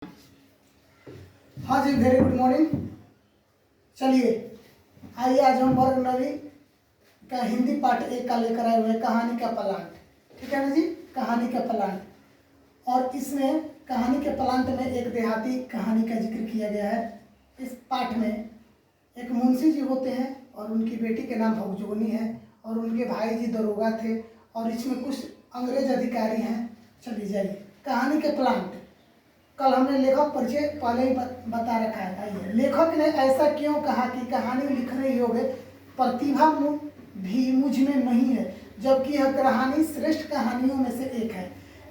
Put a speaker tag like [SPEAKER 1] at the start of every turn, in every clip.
[SPEAKER 1] हाँ जी, very good morning. चलिए आइए, आज हम वर्ग नवी का हिंदी पाठ 1 का लेकर आए हुए हैं, कहानी का प्लांट। ठीक है ना जी, कहानी का प्लांट। और इसमें कहानी के प्लांट में एक देहाती कहानी का जिक्र किया गया है। इस पाठ में एक मुंशी जी होते हैं और उनकी बेटी के नाम भगजोगनी है और उनके भाई जी दरोगा थे और इसमें कुछ अंग्रेज अधिकारी हैं। चलिए जाइए, कहानी के प्लांट। कल हमने लेखक परिचय पहले ही बता रखा है। आइए, लेखक ने ऐसा क्यों कहा कि कहानी लिखने योग्य प्रतिभा भी मुझ में नहीं है, जबकि यह कहानी श्रेष्ठ कहानियों में से एक है।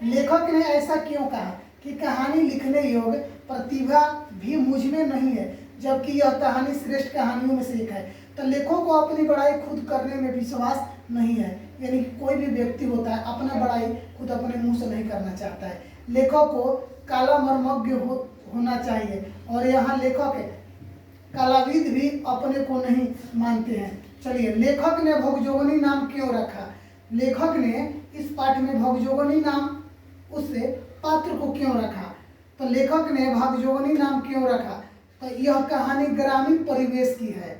[SPEAKER 1] लेखक ने ऐसा क्यों कहा कि कहानी लिखने योग्य प्रतिभा भी मुझ में नहीं है, जबकि यह कहानी श्रेष्ठ कहानियों में से एक है। तो लेखकों को अपनी बड़ाई खुद करने में विश्वास नहीं है, यानी कि कोई भी व्यक्ति होता है अपना बड़ाई खुद अपने मुंह से नहीं करना चाहता है। लेखक को काला मर्मज्ञ होना चाहिए और यहाँ लेखक कलाविद भी अपने को नहीं मानते हैं। चलिए, लेखक ने भगजोगनी नाम क्यों रखा? लेखक ने इस पाठ में भगजोगनी नाम उससे पात्र को क्यों रखा? तो लेखक ने भगजोगनी नाम क्यों रखा? तो यह कहानी ग्रामीण परिवेश की है।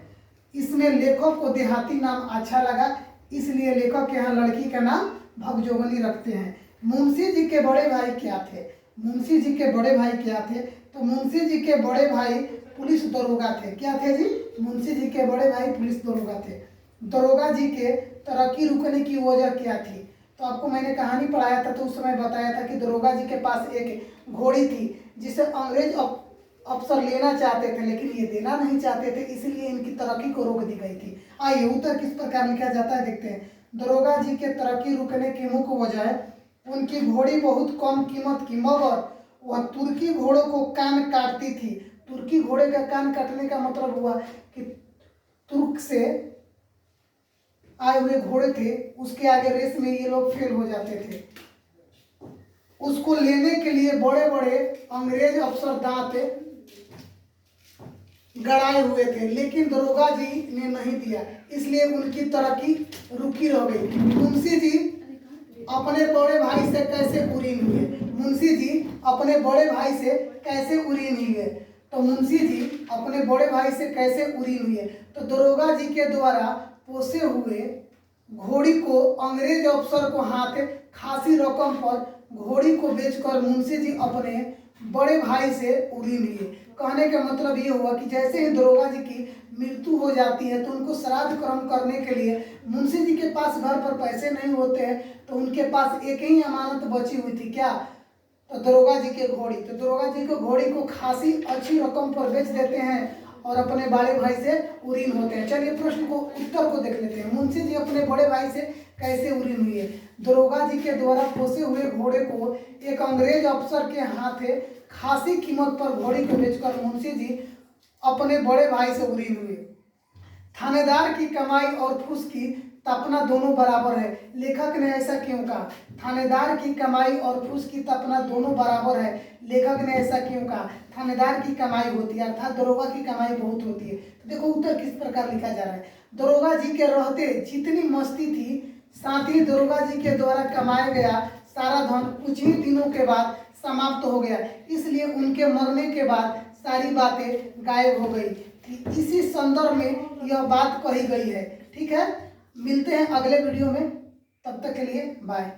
[SPEAKER 1] इसमें लेखक को देहाती नाम अच्छा लगा, इसलिए लेखक यहाँ लड़की का नाम भगजोगनी रखते हैं। मुंशी जी के बड़े भाई क्या थे? मुंशी जी के बड़े भाई क्या थे? तो मुंशी जी के बड़े भाई पुलिस दरोगा थे। क्या थे जी? मुंशी जी के बड़े भाई पुलिस दरोगा थे। दरोगा जी के तरक्की रुकने की वजह क्या थी? तो आपको मैंने कहानी पढ़ाया था तो उस समय बताया था कि दरोगा जी के पास एक घोड़ी थी जिसे अंग्रेज अफसर लेना चाहते थे, लेकिन ये देना नहीं चाहते थे, इसलिए इनकी तरक्की को रोक दी गई थी। आइए, उत्तर किस प्रकार लिखा जाता है देखते हैं। दरोगा जी के तरक्की रुकने की मुख्य वजह उनकी घोड़ी बहुत कम कीमत की, मगर वह तुर्की घोड़ों को कान काटती थी। तुर्की घोड़े का कान काटने का मतलब हुआ कि तुर्क से आए हुए घोड़े थे, उसके आगे रेस में ये लोग फेल हो जाते थे। उसको लेने के लिए बड़े बड़े अंग्रेज अफसर दांत गड़ाए हुए थे, लेकिन दरोगा जी ने नहीं दिया, इसलिए उनकी तरक्की रुकी रह गई। मुंशी जी अपने बड़े भाई से कैसे उरीन हुए? मुंशी जी अपने बड़े भाई से कैसे उरीन हुए? तो मुंशी जी अपने बड़े भाई से कैसे उरीन हुए? तो दरोगा जी के द्वारा पोसे हुए घोड़ी को अंग्रेज अफसर को हाथ खासी रकम पर घोड़ी को बेचकर मुंशी जी अपने बड़े भाई से उरीन लिए। कहने का मतलब ये हुआ कि जैसे ही दरोगा जी की मृत्यु हो जाती है तो उनको श्राद्ध कर्म करने के लिए मुंशी जी के पास घर पर पैसे नहीं होते हैं, तो उनके पास एक ही अमानत बची हुई थी। क्या? तो दरोगा जी की घोड़ी। तो दरोगा जी को घोड़ी को खासी अच्छी रकम पर बेच देते हैं और अपने बड़े भाई से उरीन होते हैं। चलिए प्रश्न को उत्तर को देख लेते हैं। मुंशी जी अपने बड़े भाई से कैसे उरीन हुए? दरोगा जी के द्वारा पोसे हुए घोड़े को एक अंग्रेज अफसर के हाथ खासी कीमत पर घोड़ी को बेचकर मुंशी जी अपने बड़े भाई से उरीन हुए। थानेदार की कमाई और फूस की तपना दोनों बराबर है। लेखक ने ऐसा क्यों कहा? थानेदार की कमाई और फूस की तपना दोनों बराबर है। लेखक ने ऐसा क्यों कहा? थानेदार की कमाई होती है, अर्थात दरोगा की कमाई बहुत होती है। तो देखो उत्तर किस प्रकार लिखा जा रहा है। दरोगा जी के रहते जितनी मस्ती थी, साथ ही दरोगा जी के द्वारा कमाया गया सारा धन कुछ ही दिनों के बाद समाप्त हो गया, इसलिए उनके मरने के बाद सारी बातें गायब हो गई थी। इसी संदर्भ में यह बात कही गई है। ठीक है, मिलते हैं अगले वीडियो में, तब तक के लिए बाय।